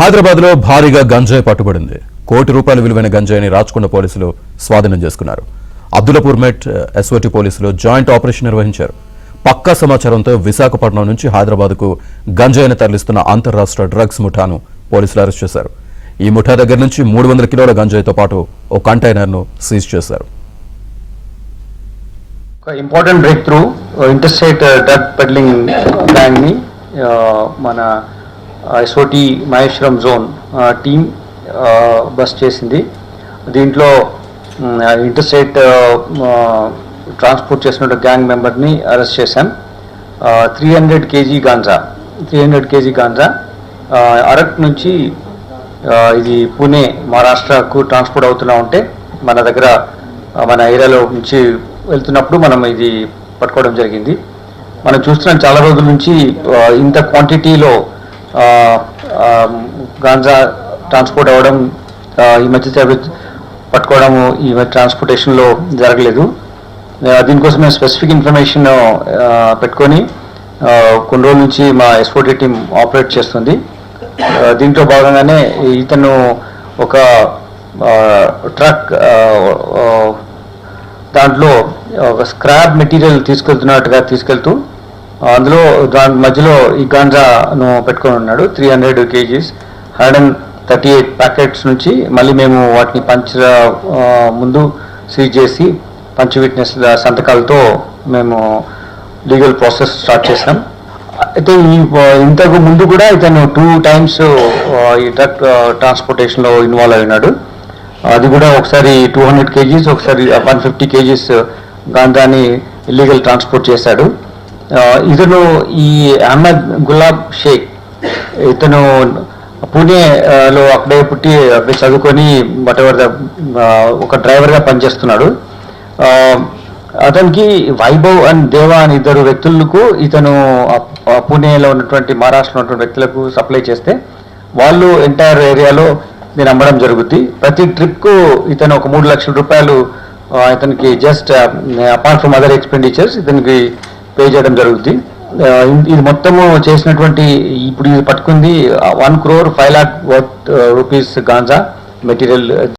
హైదరాబాద్లో భారీగా గంజాయి పట్టుబడింది. కోటి రూపాయల విలువైన గంజాయిని రాచకొండ పోలీసులు స్వాధీనం చేసుకున్నారు. అబ్దుల్లాపూర్ మెట్ ఎస్ఓటీ పోలీసులు జాయింట్ ఆపరేషన్ నిర్వహించారు. పక్కా సమాచారంతో విశాఖపట్నం నుంచి హైదరాబాద్కు గంజాయిని తరలిస్తున్న అంతర్రాష్ట్ర డ్రగ్స్ ముఠాను పోలీసులు అరెస్ట్ చేశారు. ఈ ముఠా దగ్గర నుంచి 300 కిలోల గంజాయితో పాటు ఓ కంటైనర్ను సీజ్ చేశారు. Important breakthrough interstate drug peddling gang ని మన SOT Maheshwaram zone team bust చేసింది. దీంట్లో ఇంటర్స్టేట్ ట్రాన్స్పోర్ట్ చేసిన గ్యాంగ్ మెంబర్ని అరెస్ట్ చేశాం. 300 కేజీ గాంజా అరక్ నుంచి ఇది పూణే మహారాష్ట్రకు ట్రాన్స్పోర్ట్ అవుతున్నా ఉంటే మన ఏరియాలో నుంచి వెళ్తున్నప్పుడు మనం ఇది పట్టుకోవడం జరిగింది. మనం చూస్తున్నాం చాలా రోజుల నుంచి ఇంత క్వాంటిటీలో గాంజా ట్రాన్స్పోర్ట్ అవ్వడం ఈ మధ్య పట్టుకోవడం ఈ ట్రాన్స్పోర్టేషన్లో జరగలేదు. దీనికోసం మేము స్పెసిఫిక్ ఇన్ఫర్మేషన్ పెట్టుకొని కొన్ని రోజుల నుంచి మా ఎస్ఓటీ టీం ఆపరేట్ చేస్తుంది. దీంట్లో భాగంగానే ఇతను ఒక ట్రక్ దాంట్లో ఒక స్క్రాప్ మెటీరియల్ తీసుకెళ్తూ అందులో దాని మధ్యలో ఈ గాంజాను పెట్టుకొని ఉన్నాడు. 300 కేజీస్ 138 ప్యాకెట్స్ నుంచి మళ్ళీ మేము వాటిని ముందు సీజ్ చేసి పంచ్ విట్నెస్ సంతకాలతో మేము లీగల్ ప్రాసెస్ స్టార్ట్ చేసాం. అయితే ఇంతకు ముందు కూడా ఇతను 2 times ఈ డ్రగ్ ట్రాన్స్పోర్టేషన్లో ఇన్వాల్వ్ అయినాడు. అది కూడా ఒకసారి 200 కేజీస్, ఒకసారి 150 కేజీస్ గాంజాని ఇల్లీగల్ ట్రాన్స్పోర్ట్ చేశాడు. ఇతను ఈ అహ్మద్ గులాబ్ షేక్ ఇతను పూణేలో అక్కడే పుట్టి అక్కడే చదువుకొని ఒక డ్రైవర్గా పనిచేస్తున్నాడు. అతనికి వైభవ్ అండ్ దేవా అని 2 వ్యక్తులకు ఇతను పూణేలో ఉన్నటువంటి మహారాష్ట్రలో ఉన్నటువంటి వ్యక్తులకు సప్లై చేస్తే వాళ్ళు ఎంటైర్ ఏరియాలో దీన్ని అమ్మడం జరుగుద్ది. ప్రతి ట్రిప్కు ఇతను ఒక 3 లక్షల రూపాయలు ఇతనికి just apart from other expenditures ఇతనికి పే చేయడం జరుగుద్ది. ఇది మొత్తము చేసినటువంటి ఇప్పుడు ఇది పట్టుకుంది 1 crore 5 lakh worth rupees ganja material